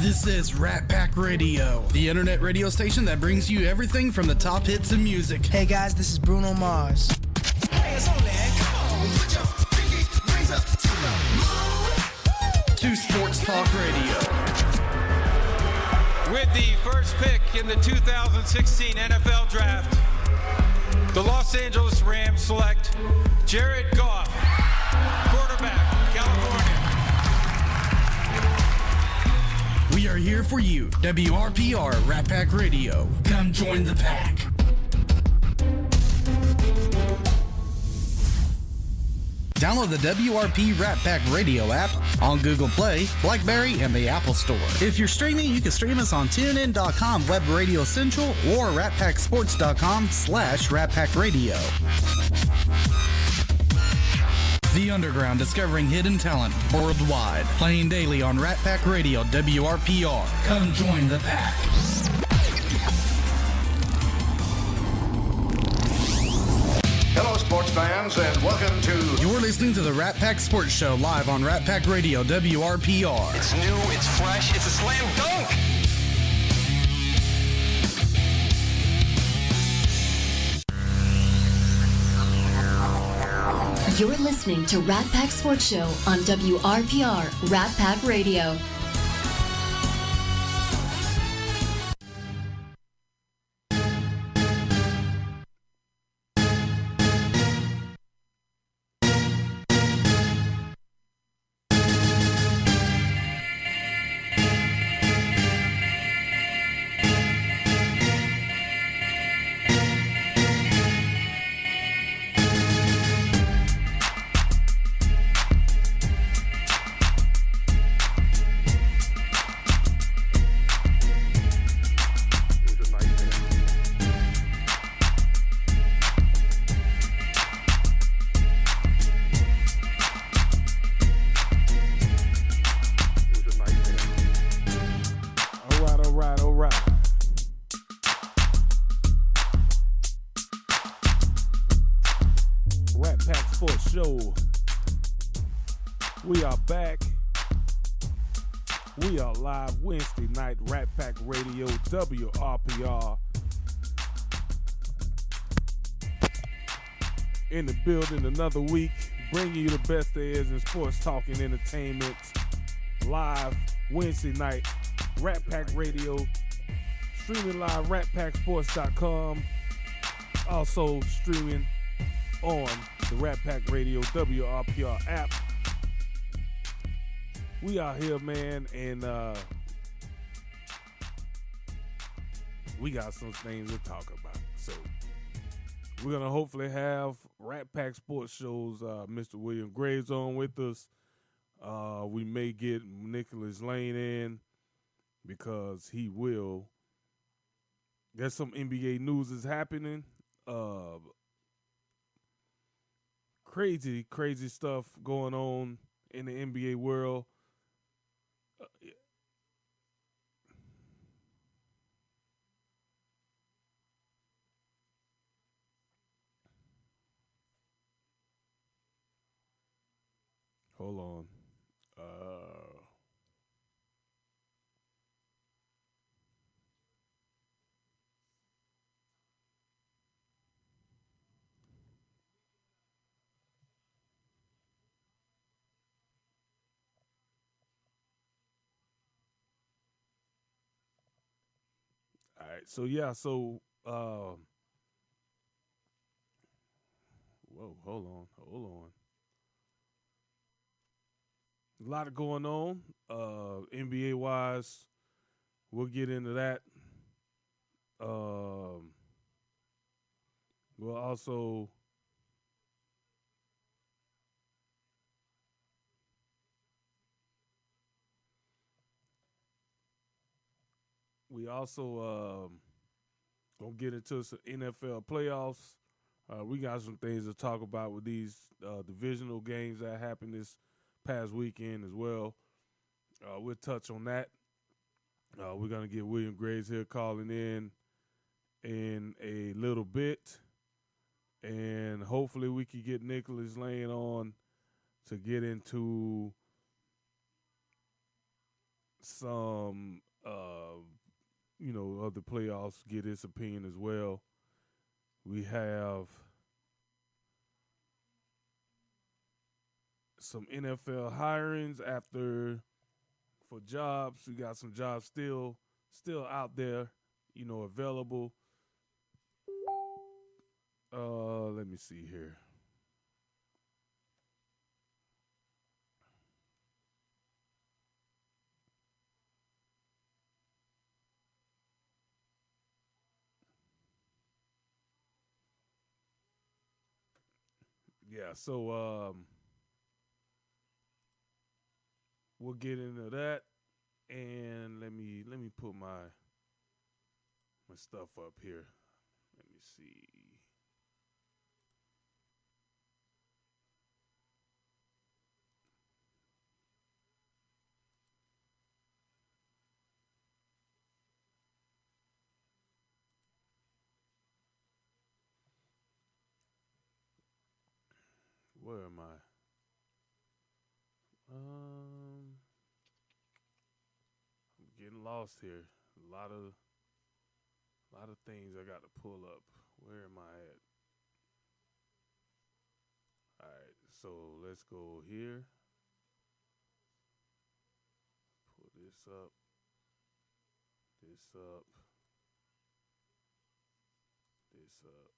This is Rat Pack Radio, the internet radio station that brings you everything from the top hits in music. Hey guys, this is Bruno Mars. To Sports Talk Radio. With the first pick in the 2016 NFL Draft, the Los Angeles Rams select Jared Goff, quarterback, California. We are here for you, WRPR Rat Pack Radio. Come join the pack. Download the WRP Rat Pack Radio app on Google Play, BlackBerry, and the Apple Store. If you're streaming, you can stream us on TuneIn.com, Web Radio Central, or RatPackSports.com/RatPackRadio. The Underground, discovering hidden talent worldwide. Playing daily on Rat Pack Radio, WRPR. Come join the pack. Hello, sports fans, and welcome to... You're listening to the Rat Pack Sports Show live on Rat Pack Radio, WRPR. It's new, it's fresh, it's a slam dunk! You're listening to Rat Pack Sports Show on WRPR Rat Pack Radio. We are back. We are live Wednesday night, Rat Pack Radio, WRPR. In the building another week, bringing you the best there is in sports talk and entertainment. Live Wednesday night, Rat Pack Radio, streaming live, ratpacksports.com. Also streaming on the Rat Pack Radio WRPR app. We out here, man, and we got some things to talk about. So we're going to hopefully have Rat Pack Sports Show's Mr. William Graves on with us. We may get Nicholas Lane in because he will. There's some NBA news is happening. Crazy stuff going on in the NBA world. Hold on. All right, so whoa, hold on. A lot going on, NBA wise. We'll get into that. We'll also gonna get into some NFL playoffs. We got some things to talk about with these divisional games that happened this past weekend as well. We'll touch on that. We're going to get William Graves here calling in a little bit. And hopefully we can get Nicholas Lane on to get into some, of the playoffs, get his opinion as well. We have some NFL hirings for jobs. We got some jobs still out there, available. Let me see here. Yeah, so we'll get into that, and let me put my stuff up here. Let me see. Where am I? I'm getting lost here. A lot of things I got to pull up. Where am I at? All right, so let's go here. Pull this up. This up. This up.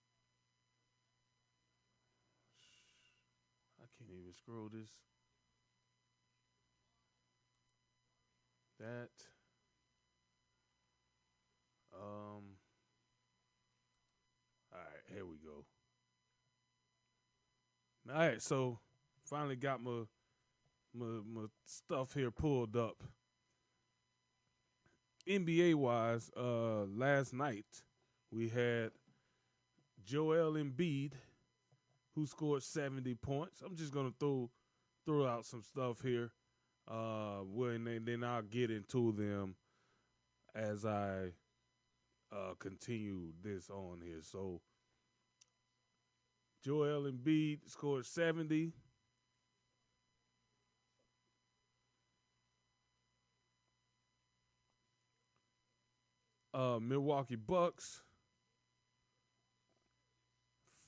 I can't even scroll this. That. All right, here we go. All right, so finally got my stuff here pulled up. NBA wise, last night we had Joel Embiid, who scored 70 points. I'm just gonna throw out some stuff here, then I'll get into them as I continue this on here. So Joel Embiid scored 70. Milwaukee Bucks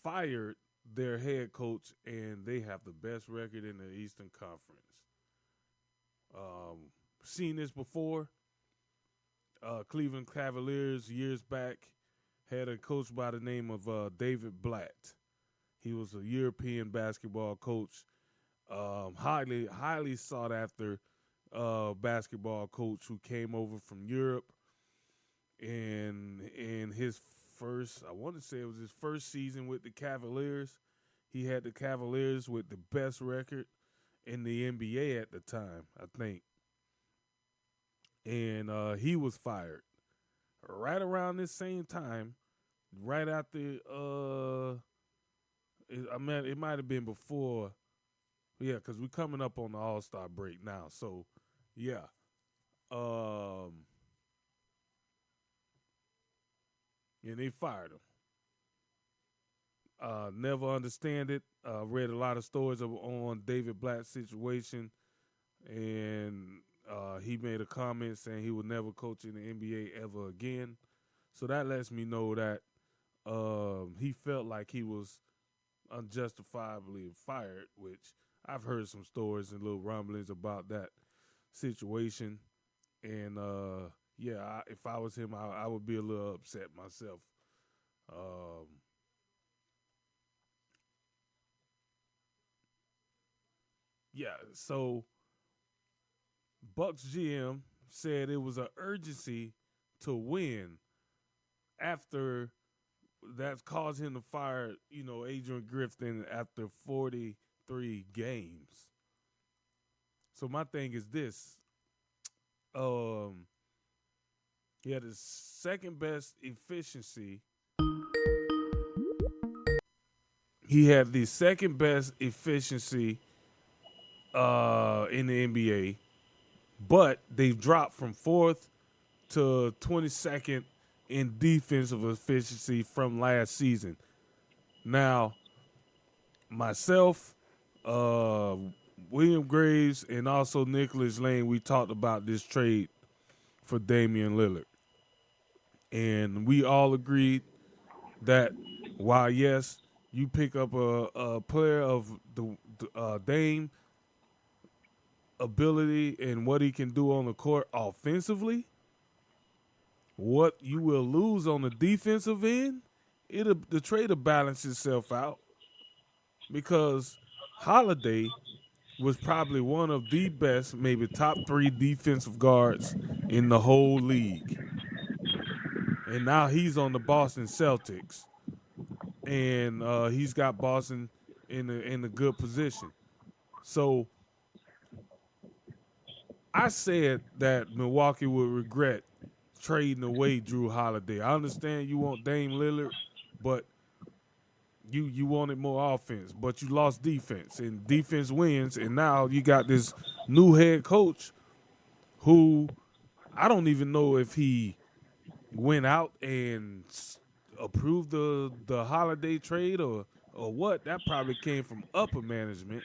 fired their head coach, and they have the best record in the Eastern Conference. Seen this before. Cleveland Cavaliers years back had a coach by the name of David Blatt. He was a European basketball coach, highly sought after basketball coach who came over from Europe. And in his first, I want to say it was his first season with the Cavaliers, he had the Cavaliers with the best record in the NBA at the time, I think. And he was fired right around this same time, right after, it might have been before, yeah, because we're coming up on the All-Star break now. So, yeah. And they fired him. Never understand it. Read a lot of stories on David Blatt's situation, and he made a comment saying he would never coach in the NBA ever again. So that lets me know that he felt like he was unjustifiably fired, which I've heard some stories and little rumblings about that situation. And, if I was him, I would be a little upset myself. So Bucks GM said it was an urgency to win after that's caused him to fire, Adrian Griffin after 43 games. So my thing is this. He had his second best efficiency. He had the second best efficiency in the NBA, but they've dropped from 4th to 22nd in defensive efficiency from last season. Now, myself, William Graves and also Nicholas Lane, we talked about this trade for Damian Lillard. And we all agreed that while, yes, you pick up a player of the Dame ability and what he can do on the court offensively, what you will lose on the defensive end, the trade will balance itself out because Holiday was probably one of the best, maybe top 3 defensive guards in the whole league. And now he's on the Boston Celtics. And he's got Boston in a good position. So I said that Milwaukee would regret trading away Drew Holiday. I understand you want Dame Lillard, but you wanted more offense, but you lost defense, and defense wins, and now you got this new head coach who I don't even know if he went out and approved the Holiday trade or what. That probably came from upper management,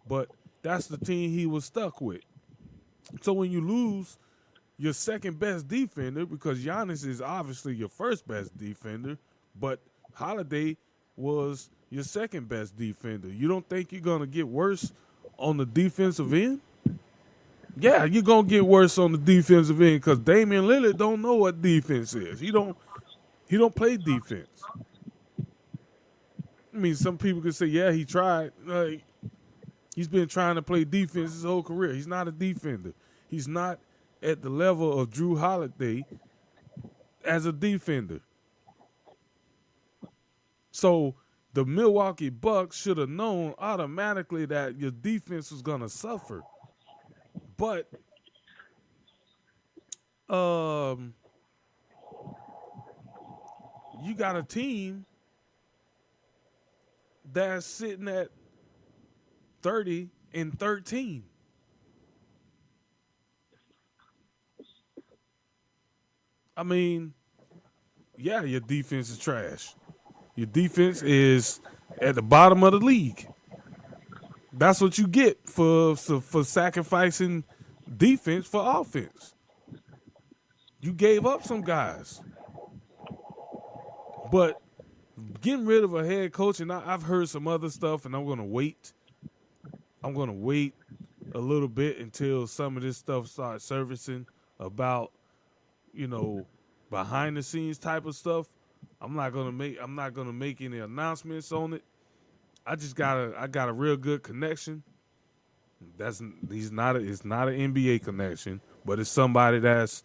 but that's the team he was stuck with. So when you lose your second best defender, because Giannis is obviously your first best defender, but Holiday was your second best defender. You don't think you're going to get worse on the defensive end? Yeah, you're going to get worse on the defensive end because Damian Lillard don't know what defense is. He don't play defense. I mean, some people could say, yeah, he tried. He's been trying to play defense his whole career. He's not a defender. He's not at the level of Drew Holiday as a defender. So the Milwaukee Bucks should have known automatically that your defense was going to suffer. But you got a team that's sitting at 30-13. I mean, yeah, your defense is trash. Your defense is at the bottom of the league. That's what you get for sacrificing defense for offense. You gave up some guys. But getting rid of a head coach, and I've heard some other stuff, and I'm going to wait. I'm going to wait a little bit until some of this stuff starts surfacing about, behind the scenes type of stuff. I'm not gonna make any announcements on it. I got a real good connection. It's not an NBA connection, but it's somebody that's,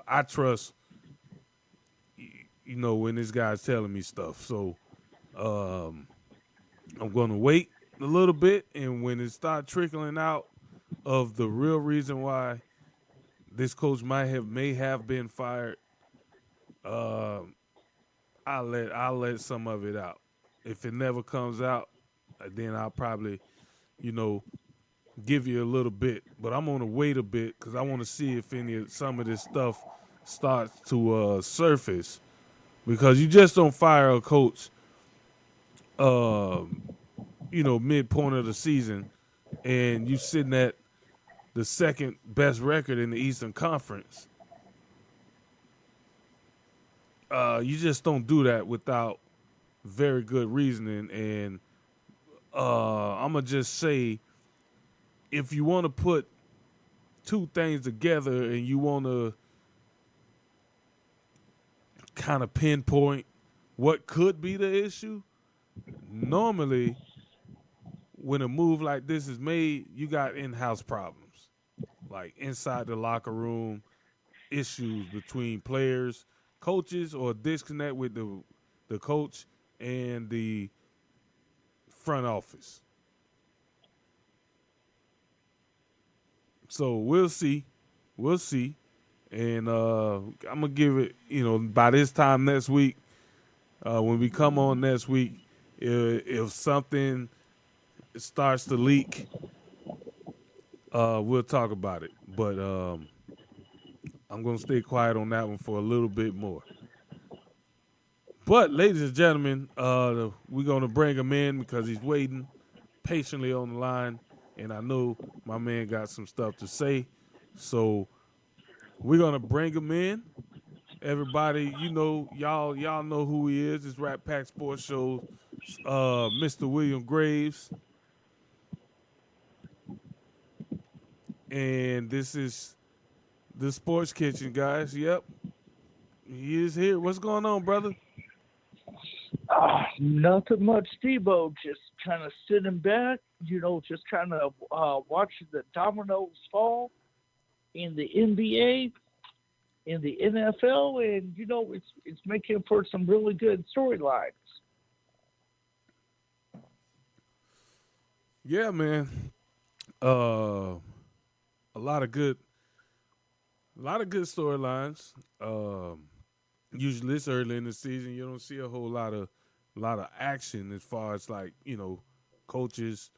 I trust. When this guy's telling me stuff, so I'm gonna wait a little bit, and when it starts trickling out of the real reason why this coach may have been fired, I'll let some of it out. If it never comes out, then I'll probably, give you a little bit. But I'm gonna wait a bit because I want to see if some of this stuff starts to surface. Because you just don't fire a coach, midpoint of the season, and you sitting at the second best record in the Eastern Conference. You just don't do that without very good reasoning. And I'm going to just say, if you want to put two things together and you want to kind of pinpoint what could be the issue, normally when a move like this is made, you got in-house problems, like inside the locker room, issues between players, coaches, or disconnect with the coach and the front office. So we'll see. And I'm going to give it, by this time next week, when we come on next week, if something starts to leak, we'll talk about it. But I'm going to stay quiet on that one for a little bit more. But, ladies and gentlemen, we're going to bring him in because he's waiting patiently on the line, and I know my man got some stuff to say. So we're gonna bring him in. Everybody, y'all know who he is. It's Rat Pack Sports Show, Mr. William Graves, and this is the Sports Kitchen, guys. Yep, he is here. What's going on, brother? Nothing much, Debo. Just kind of sitting back, just kind of watching the dominoes fall in the NBA, in the NFL, and it's making for some really good storylines. Yeah, man. A lot of good storylines. Usually it's early in the season. You don't see a whole lot of action as far as coaches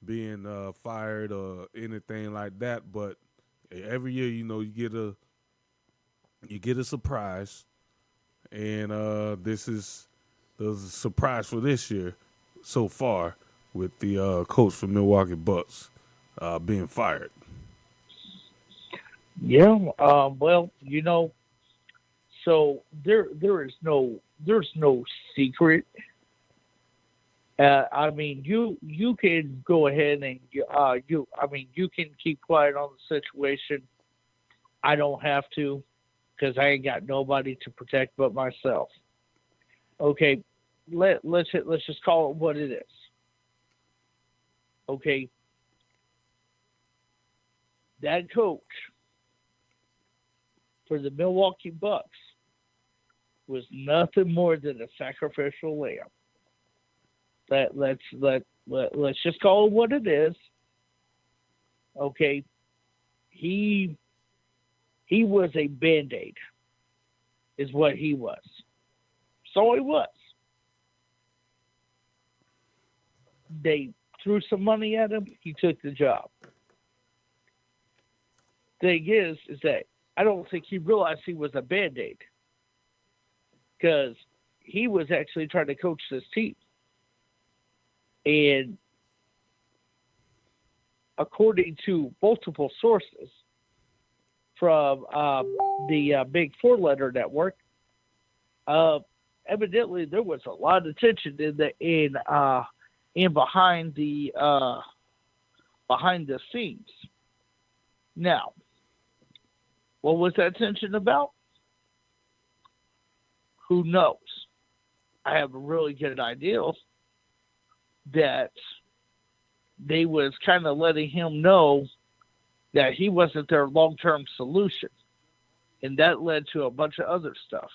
being fired or anything like that. But every year, you get a surprise, and this is the surprise for this year so far with the coach for Milwaukee Bucks being fired. Yeah. Well, so there's no secret. I mean, you can go ahead and you can keep quiet on the situation. I don't have to, because I ain't got nobody to protect but myself. Okay, let's just call it what it is. Okay, that coach for the Milwaukee Bucks was nothing more than a sacrificial lamb. Let's just call it what it is. Okay, he was a Band-Aid, is what he was. So he was. They threw some money at him. He took the job. Thing is that I don't think he realized he was a Band-Aid, because he was actually trying to coach this team. And according to multiple sources from the Big Four Letter Network, evidently there was a lot of tension in behind the scenes. Now, what was that tension about? Who knows? I have a really good idea that they was kind of letting him know that he wasn't their long-term solution. And that led to a bunch of other stuff.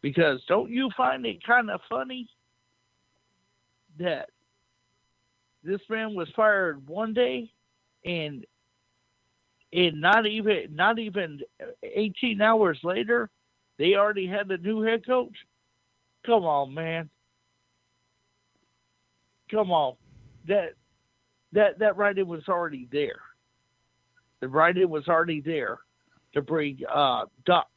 Because don't you find it kind of funny that this man was fired one day, and not even 18 hours later, they already had the new head coach? Come on, man. Come on. That writing was already there. The writing was already there to bring Doc,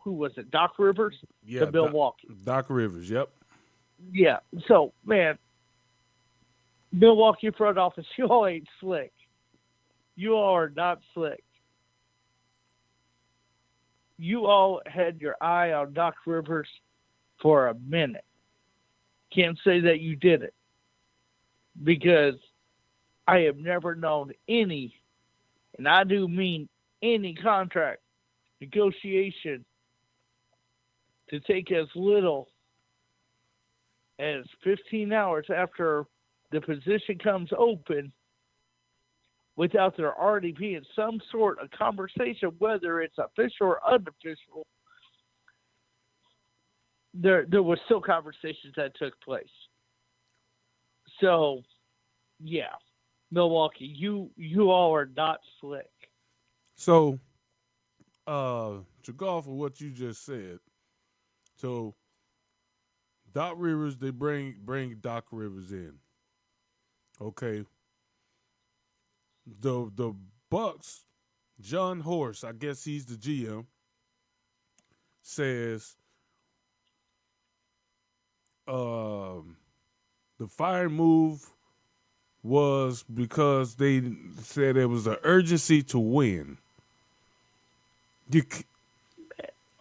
who was it? Doc Rivers to Milwaukee. Doc Rivers, yep. Yeah. So, man, Milwaukee front office, you all ain't slick. You all are not slick. You all had your eye on Doc Rivers for a minute. Can't say that you didn't, because I have never known any, and I do mean any, contract negotiation to take as little as 15 hours after the position comes open without there already being some sort of conversation, whether it's official or unofficial. There was still conversations that took place. So, yeah, Milwaukee, you all are not slick. So, to go off of what you just said, so Doc Rivers, they bring Doc Rivers in. Okay. The Bucks, John Horst, I guess he's the GM, says the firing move was because they said there was an urgency to win.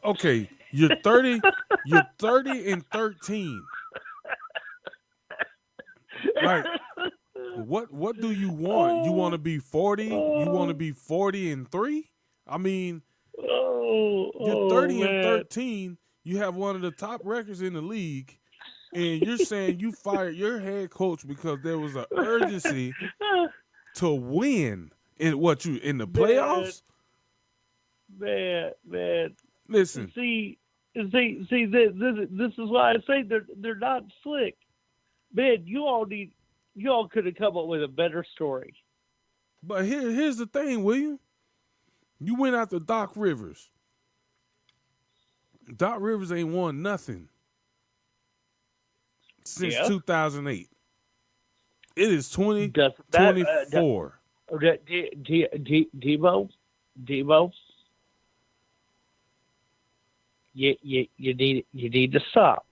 Okay, you're 30 and 13. Like, what do you want? You want to be 40? You want to be 40 and 3? I mean, you're 30 and 13. You have one of the top records in the league, and you're saying you fired your head coach because there was an urgency to win in the playoffs? Man. Listen. See. This is why I say they're not slick. Man, you all could have come up with a better story. But here's the thing, William. You went after Doc Rivers. Doc Rivers ain't won nothing since 2008. It is 2024. Debo, you need to stop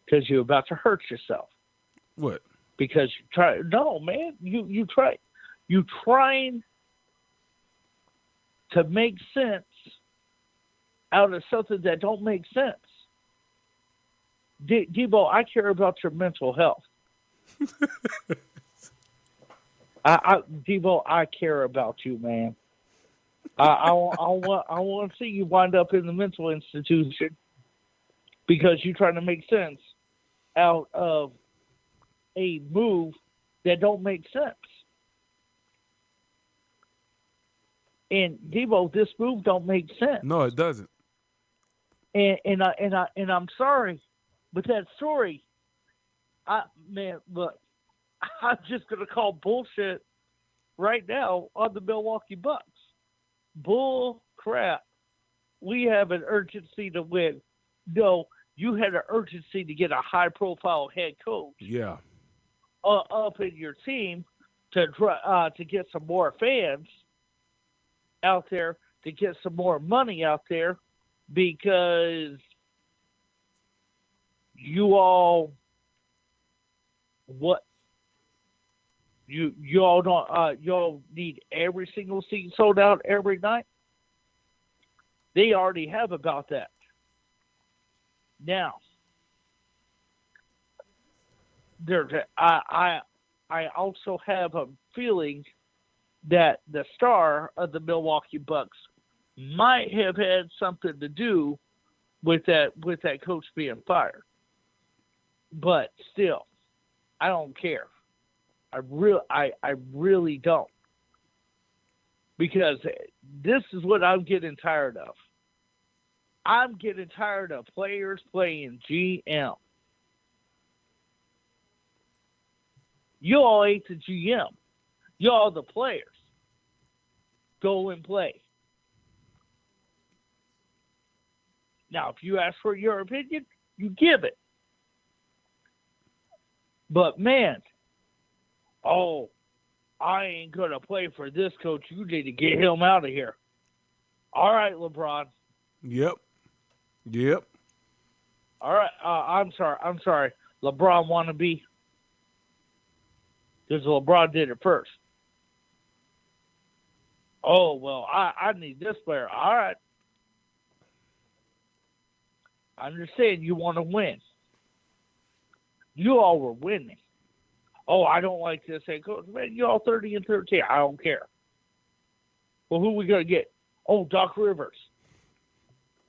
because you're about to hurt yourself. What? Because you trying to make sense out of something that don't make sense. Debo, I care about your mental health. Debo, I care about you, man. I want to see you wind up in the mental institution because you're trying to make sense out of a move that don't make sense. And Debo, this move don't make sense. No, it doesn't. And I'm sorry, but that story, look, I'm just gonna call bullshit right now on the Milwaukee Bucks. Bull crap. We have an urgency to win. No, you had an urgency to get a high-profile head coach. Yeah. Up in your team to get some more fans out there, to get some more money out there, because you all y'all need every single seat sold out every night. They already have about that. Now, I also have a feeling that the star of the Milwaukee Bucks might have had something to do with that coach being fired. But still, I don't care. I really don't. Because this is what I'm getting tired of. I'm getting tired of players playing GM. You all ain't the GM. You all the players. Go and play. Now, if you ask for your opinion, you give it. But, man, I ain't going to play for this coach. You need to get him out of here. All right, LeBron. Yep. All right. I'm sorry. LeBron wannabe. Because LeBron did it first. Oh, well, I need this player. All right. I understand you want to win. You all were winning. Oh, I don't like this head coach. Man, you all 30 and 13. I don't care. Well, who we going to get? Oh, Doc Rivers.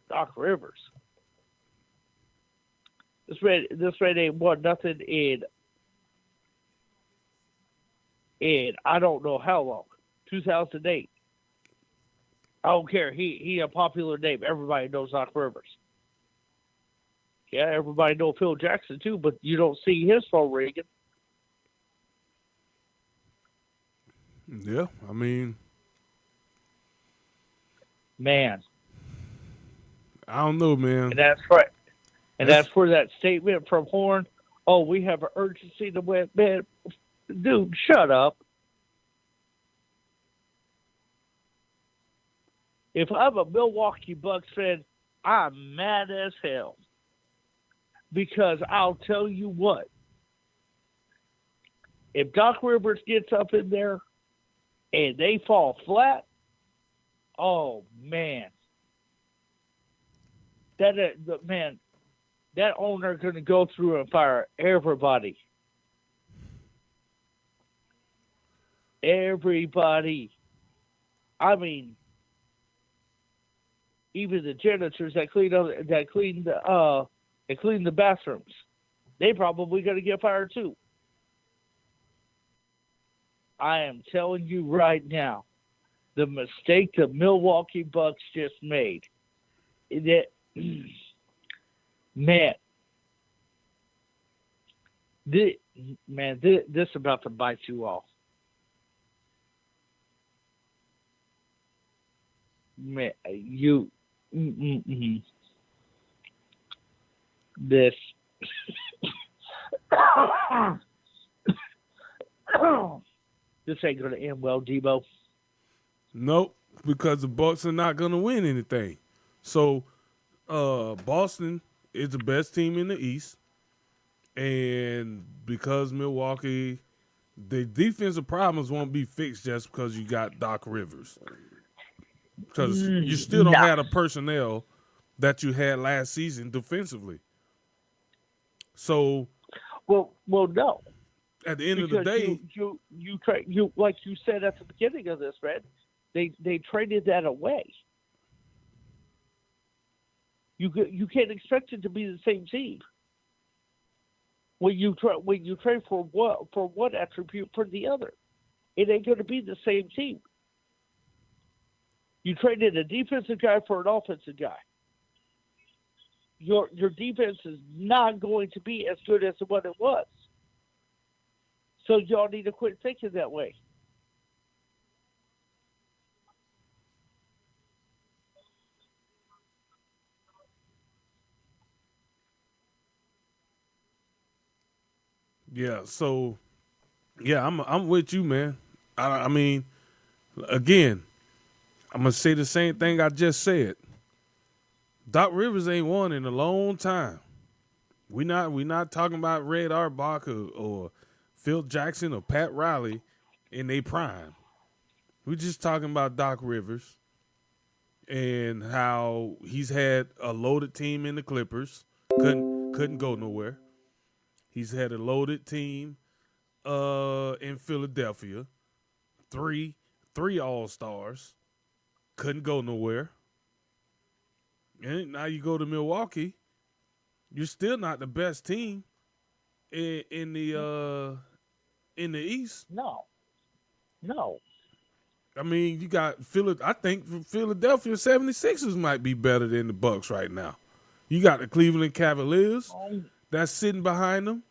Doc Rivers. This man ain't won nothing in I don't know how long. 2008. I don't care. He a popular name. Everybody knows Doc Rivers. Yeah, everybody knows Phil Jackson too, but you don't see his phone ringing. Yeah, I mean, man, I don't know, man. And that's right. And that's for that statement from Horn. Oh, we have an urgency to win. Man, dude, shut up. If I'm a Milwaukee Bucks fan, I'm mad as hell. Because I'll tell you what. if Doc Rivers gets up in there and they fall flat, oh man, that owner going to go through and fire everybody. Everybody. I mean, even the janitors that clean the bathrooms, they probably going to get fired too. I am telling you right now, the mistake the Milwaukee Bucks just made, that this is about to bite you off. Man, this this ain't gonna end well, Debo. Nope, because the Bucks are not gonna win anything. So, Boston is the best team in the East, and because Milwaukee, the defensive problems won't be fixed just because you got Doc Rivers. Because you still don't have the personnel that you had last season defensively. So, well, no. At the end of the day, you like you said at the beginning of this, Red, they traded that away. You can't expect it to be the same team. When you trade for one attribute for the other, it ain't going to be the same team. You traded a defensive guy for an offensive guy. Your defense is not going to be as good as what it was. So y'all need to quit thinking that way. yeah. So, yeah, I'm with you, man. I mean, again, I'm gonna say the same thing I just said. Doc Rivers ain't won in a long time. We not talking about Red Auerbach or Phil Jackson or Pat Riley in their prime. We're just talking about Doc Rivers and how he's had a loaded team in the Clippers, couldn't go nowhere. He's had a loaded team in Philadelphia, three All-Stars, couldn't go nowhere. And now you go to Milwaukee, you're still not the best team in the East. No. I mean, you got I think Philadelphia 76ers might be better than the Bucks right now. You got the Cleveland Cavaliers that's sitting behind them.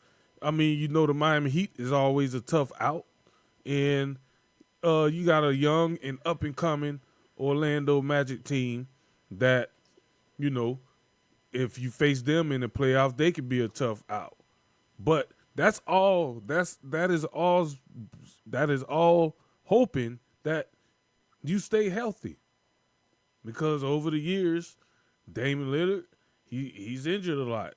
I mean, you know the Miami Heat is always a tough out. And you got a young and up-and-coming Orlando Magic team that, you know, if you face them in the playoffs, they could be a tough out. But that is all hoping that you stay healthy. Because over the years, Damian Lillard, he's injured a lot.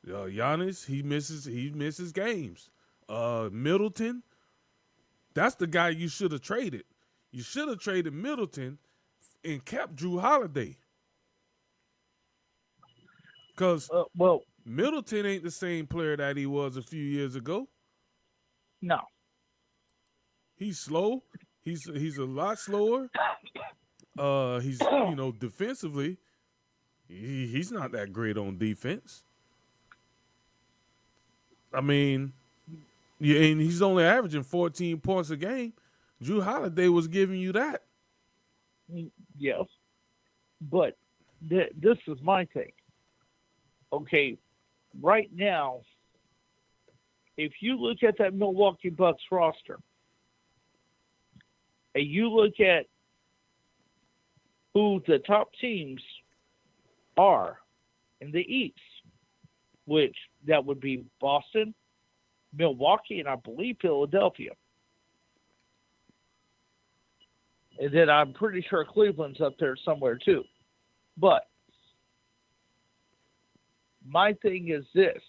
Giannis, he misses games. Middleton, that's the guy you should have traded. You should have traded Middleton and kept Drew Holiday. Because Middleton ain't the same player that he was a few years ago. No. He's slow. He's a lot slower. He's defensively, he's not that great on defense. I mean, yeah, and he's only averaging 14 points a game. Drew Holiday was giving you that. Yes, but this is my thing. Okay, right now, if you look at that Milwaukee Bucks roster, and you look at who the top teams are in the East, which that would be Boston, Milwaukee, and I believe Philadelphia. And then I'm pretty sure Cleveland's up there somewhere too. But my thing is this.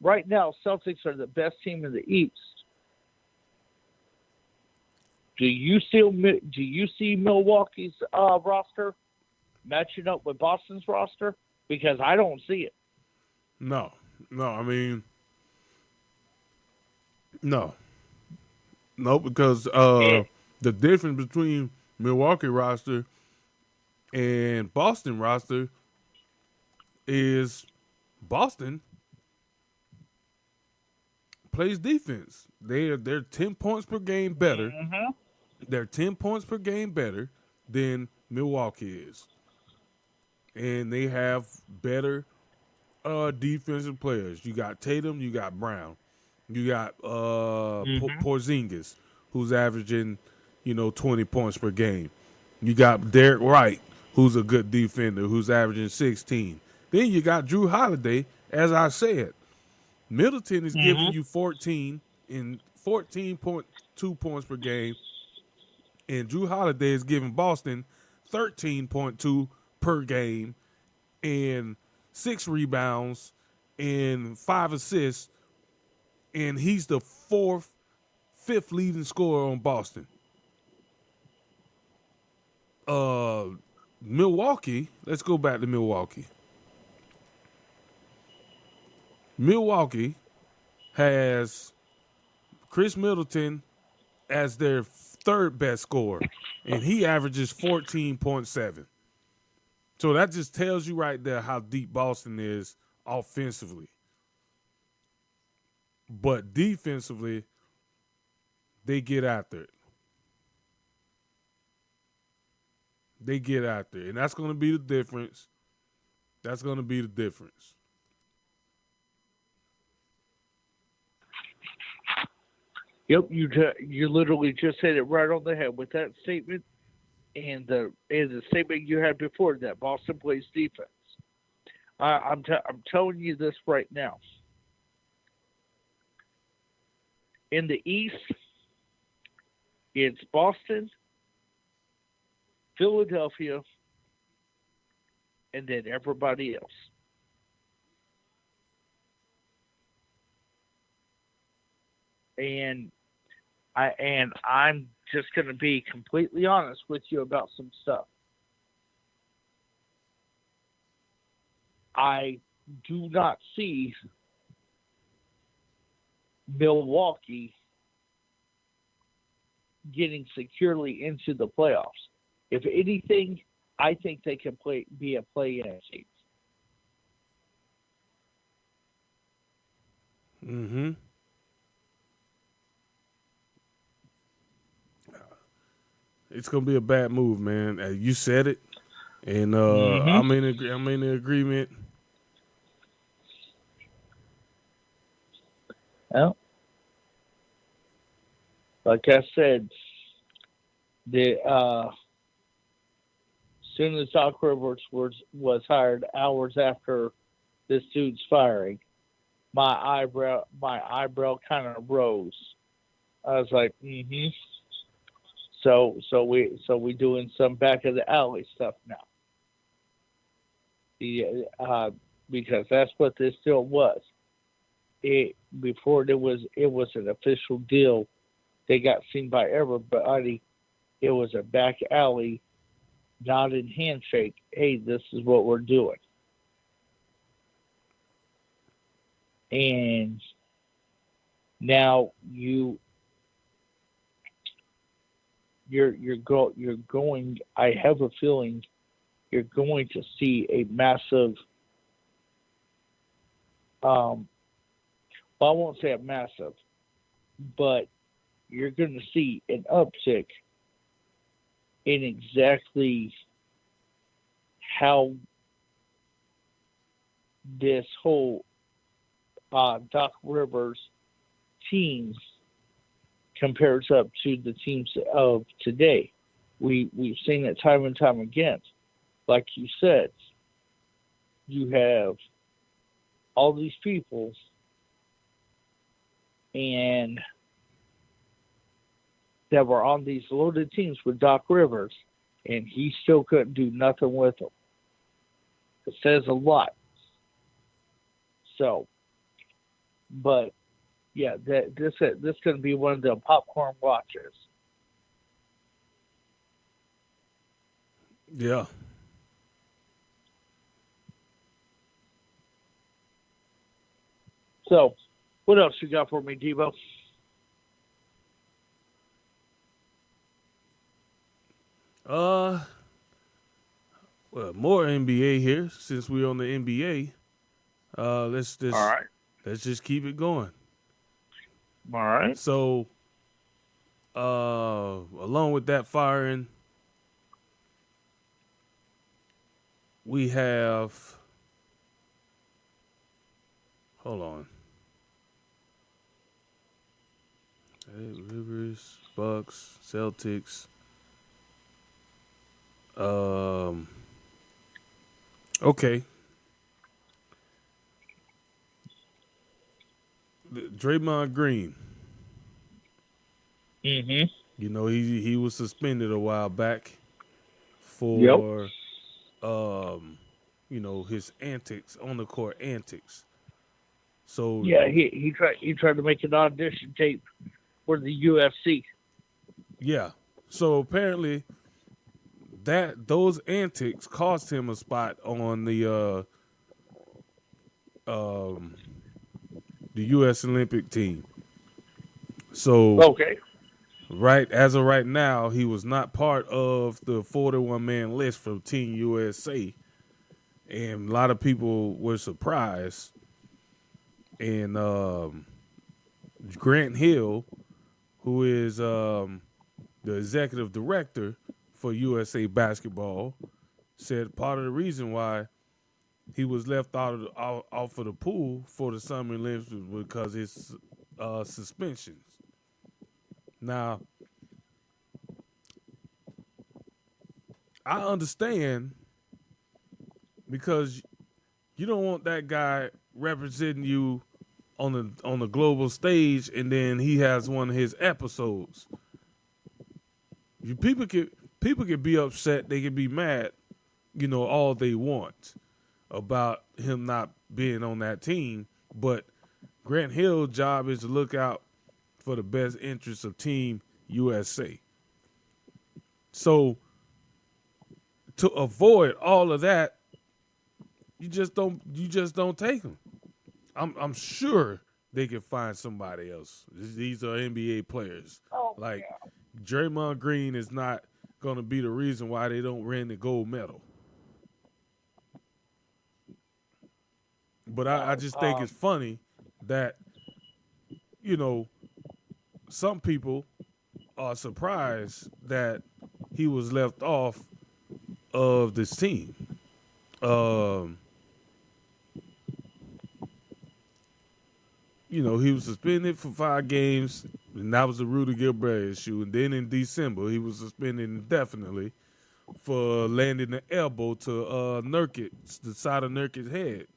right now, Celtics are the best team in the East. Do you see Milwaukee's roster matching up with Boston's roster? Because I don't see it. No. I mean, no, because the difference between Milwaukee roster and Boston roster is Boston plays defense. They're 10 points per game better. Mm-hmm. They're 10 points per game better than Milwaukee is. And they have better defensive players. You got Tatum, you got Brown. You got Porzingis, who's averaging, 20 points per game. You got Derek Wright, who's a good defender, who's averaging 16. Then you got Drew Holiday, as I said. Middleton is giving you 14.2 points per game, and Drew Holiday is giving Boston 13.2 per game and 6 rebounds and 5 assists, and he's the fifth leading scorer on Boston. Milwaukee, let's go back to Milwaukee. Milwaukee has Chris Middleton as their third best scorer, and he averages 14.7. So that just tells you right there how deep Boston is offensively. But defensively, they get after it. And that's going to be the difference. Yep, you literally just hit it right on the head with that statement and the statement you had before that Boston plays defense. I'm telling you this right now. In the East, it's Boston, Philadelphia, and then everybody else. And I'm just going to be completely honest with you about some stuff. I do not see Milwaukee getting securely into the playoffs. If anything, I think they can be a play-in team. Mm-hmm. It's gonna be a bad move, man. You said it, and I'm in agreement. Well, like I said, soon as Doc Rivers was hired, hours after this dude's firing, my eyebrow kind of rose. I was like, mm-hmm. So we doing some back of the alley stuff now. Because that's what this deal was. Before it was an official deal. They got seen by everybody. It was a back alley, nodded handshake. Hey, this is what we're doing. And now you're going. I have a feeling you're going to see a massive. Well, I won't say a massive, but you're going to see an uptick in exactly how this whole Doc Rivers teams compares up to the teams of today. We've seen it time and time again. Like you said, you have all these people and that were on these loaded teams with Doc Rivers, and he still couldn't do nothing with them. It says a lot. So, But yeah, this going to be one of the popcorn watches. Yeah. So, what else you got for me, Devo? Well, more NBA here since we're on the NBA. Let's just All right. let's just keep it going. All right. So, along with that firing, we have. Hold on. Rivers, Bucks, Celtics. Okay. Draymond Green. Mm-hmm. You know, he was suspended a while back for you know, his antics, on the court antics. So Yeah, he tried to make an audition tape for the UFC. yeah. So apparently those antics cost him a spot on the US Olympic team. So Okay. right as of right now, he was not part of the 41-man list from Team USA. And a lot of people were surprised. And Grant Hill, who is the executive director for USA Basketball, said part of the reason why he was left off of the pool for the Summer Olympics was because of his suspensions. Now, I understand because you don't want that guy representing you on the global stage, and then he has one of his episodes. People can be upset. They can be mad, you know, all they want about him not being on that team. But Grant Hill's job is to look out for the best interests of Team USA. So to avoid all of that, you just don't take him. I'm sure they can find somebody else. These are NBA players. Like Draymond Green is not going to be the reason why they don't win the gold medal. But I just think it's funny that, you know, some people are surprised that he was left off of this team. You know, he was suspended for 5 games, and that was a Rudy Gobert issue. And then in December, he was suspended indefinitely for landing an elbow to Nurkic, the side of Nurkic's head.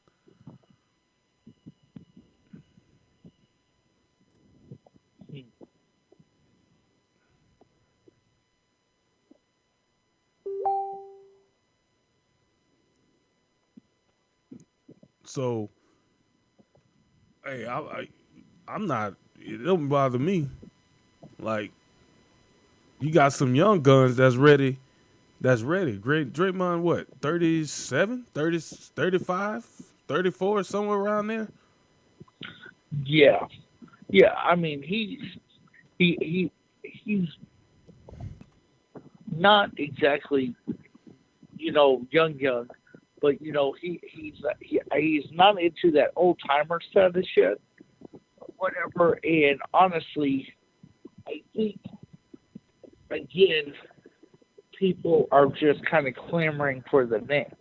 So, hey, I'm not. It don't bother me. Like, you got some young guns that's ready. Great Draymond, what, 37, 30, 35, 34, somewhere around there? Yeah. Yeah, I mean, he's not exactly, you know, young, but you know, he's not into that old timer status yet, whatever. And honestly, I think again, people are just kind of clamoring for the name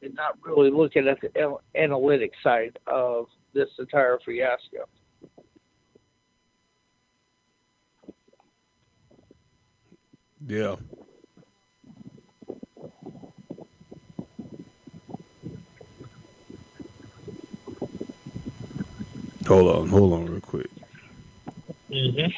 and not really looking at the analytic side of this entire fiasco. Yeah. Hold on real quick. Mm-hmm.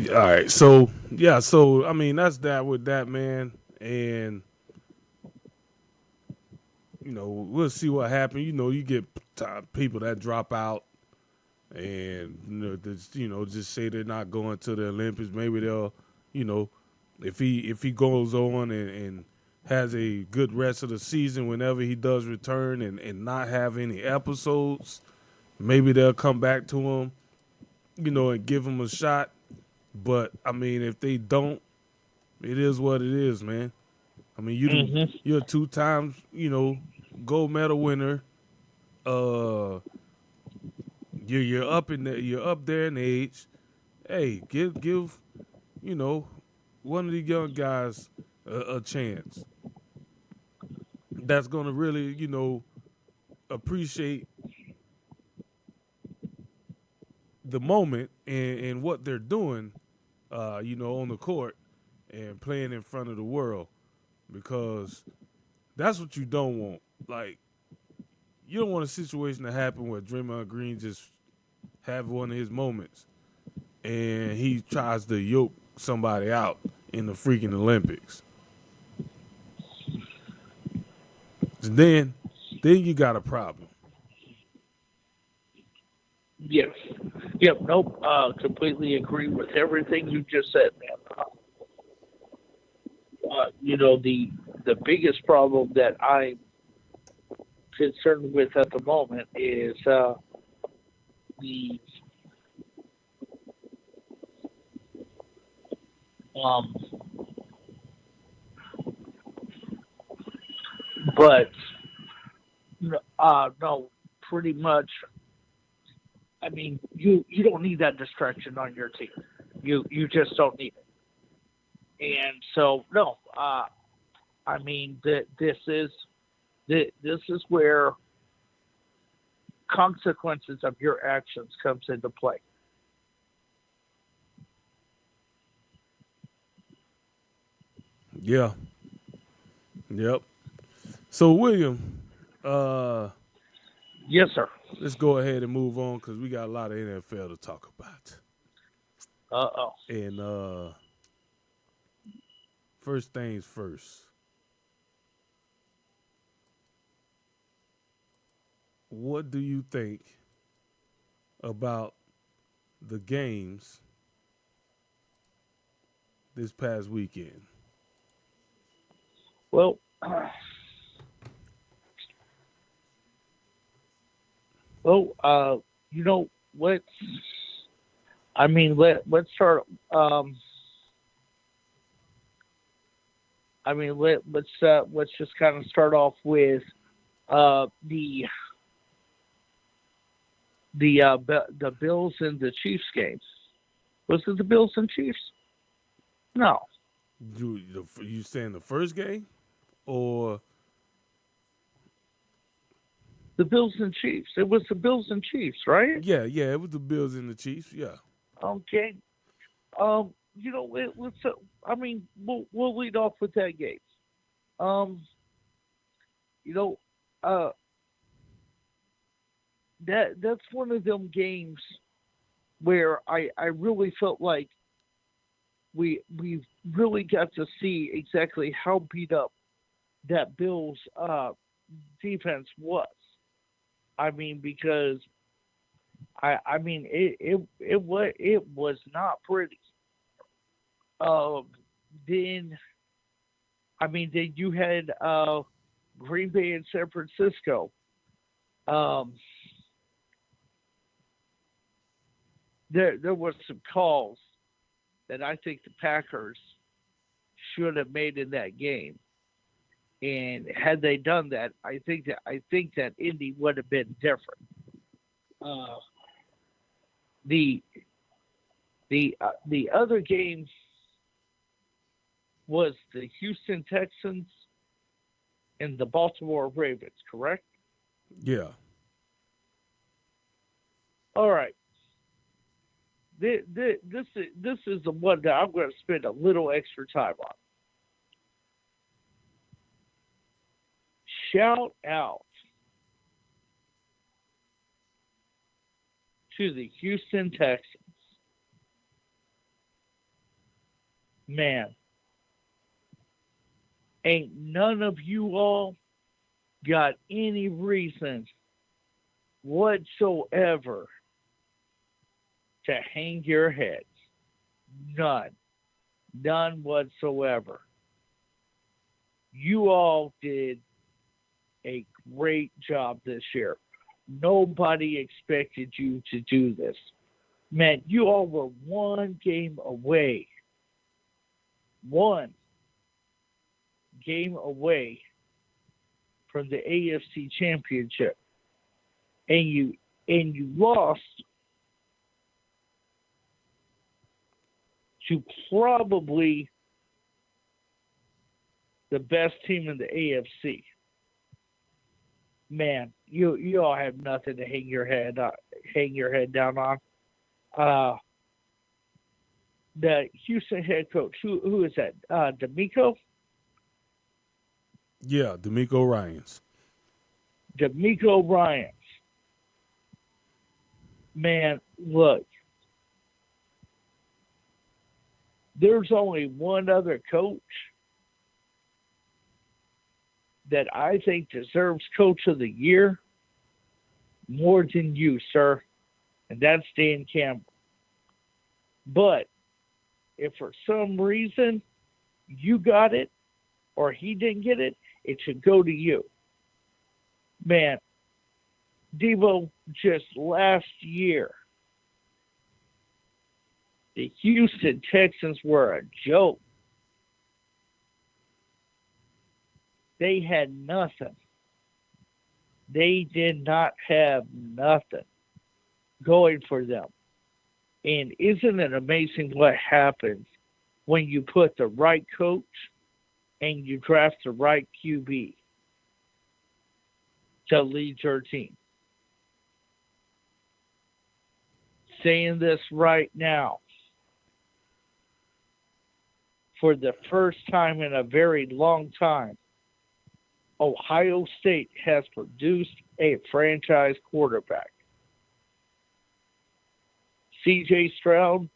All right. So yeah. So I mean, that's that with that, man. And we'll see what happens. You get people that drop out, and just say they're not going to the Olympics. Maybe they'll, if he goes on and has a good rest of the season whenever he does return and not have any episodes, maybe they'll come back to him, and give him a shot. But I mean, if they don't, it is what it is, man. I mean, you're a 2 times, gold medal winner. You're up there in age. Hey, give one of the young guys a chance. That's gonna really, appreciate the moment and what they're doing, on the court and playing in front of the world, because that's what you don't want. Like, you don't want a situation to happen where Draymond Green just have one of his moments and he tries to yoke somebody out in the freaking Olympics. Then you got a problem. Yes. Yep. Nope. Completely agree with everything you just said, man. The biggest problem that I'm concerned with at the moment is no, pretty much. I mean, you don't need that distraction on your team. You just don't need it. And so, no, I mean, this is where consequences of your actions comes into play. Yeah. Yep. So, William, yes, sir. Let's go ahead and move on because we got a lot of NFL to talk about. Uh-oh. And first things first. What do you think about the games this past weekend? Well, let's. I mean, let's start. Let's just kind of start off with the Bills and the Chiefs games. Was it the Bills and Chiefs? No. You saying the first game or the Bills and Chiefs? It was the Bills and Chiefs, right? Yeah, it was the Bills and the Chiefs. Yeah. Okay. Let's. We'll lead off with that game. That's one of them games where I really felt like we really got to see exactly how beat up that Bills defense was. I mean, because it was not pretty. Then you had Green Bay and San Francisco. There were some calls that I think the Packers should have made in that game. And had they done that, I think that Indy would have been different. The other game was the Houston Texans and the Baltimore Ravens, correct? Yeah. All right. This is the one that I'm going to spend a little extra time on. Shout out to the Houston Texans Man, ain't none of you all got any reason whatsoever to hang your heads. None. None whatsoever. You all did a great job this year. Nobody expected you to do this. Man, you all were one game away. One game away from the AFC Championship. And you lost to probably the best team in the AFC. Man, you all have nothing to hang your head down on. The Houston head coach, who is that? DeMeco? Yeah, DeMeco Ryans. DeMeco Ryans. Man, look. There's only one other coach that I think deserves Coach of the Year more than you, sir, and that's Dan Campbell. But if for some reason you got it or he didn't get it, it should go to you. Man, Devo, just last year, the Houston Texans were a joke. They had nothing. They did not have nothing going for them. And isn't it amazing what happens when you put the right coach and you draft the right QB to lead your team? Saying this right now, for the first time in a very long time, Ohio State has produced a franchise quarterback. C.J. Stroud,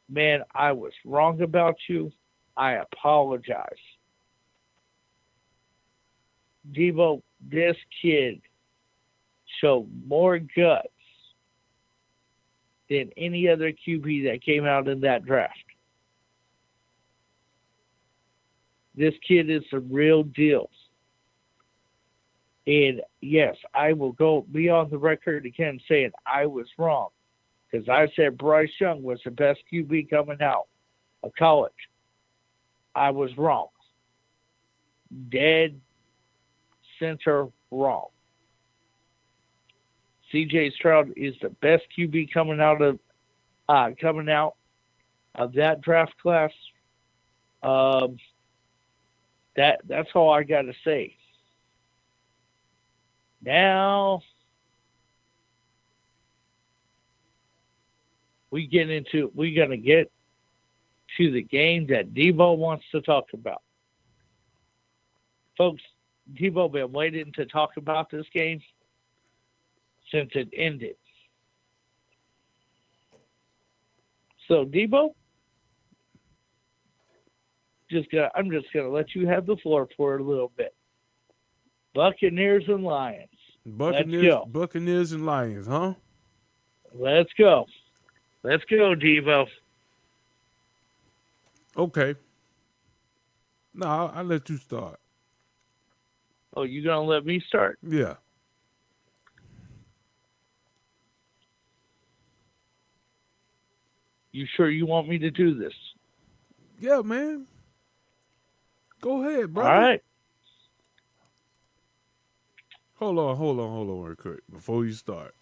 man, I was wrong about you. I apologize. Devo, this kid showed more guts than any other QB that came out in that draft. This kid is the real deal. And yes, I will be on the record again saying I was wrong. Because I said Bryce Young was the best QB coming out of college. I was wrong. Dead center wrong. C.J. Stroud is the best QB coming out of that draft class. That's all I got to say. Now we're going to get to the game that Debo wants to talk about. Folks, Debo been waiting to talk about this game since it ended. So, Debo, I'm just gonna let you have the floor for a little bit. Buccaneers and Lions. Buccaneers and Lions, huh? Let's go. Let's go, Devo. Okay. No, I'll let you start. Oh, you gonna let me start? Yeah. You sure you want me to do this? Yeah, man. Go ahead, brother. All right. Hold on real quick before you start.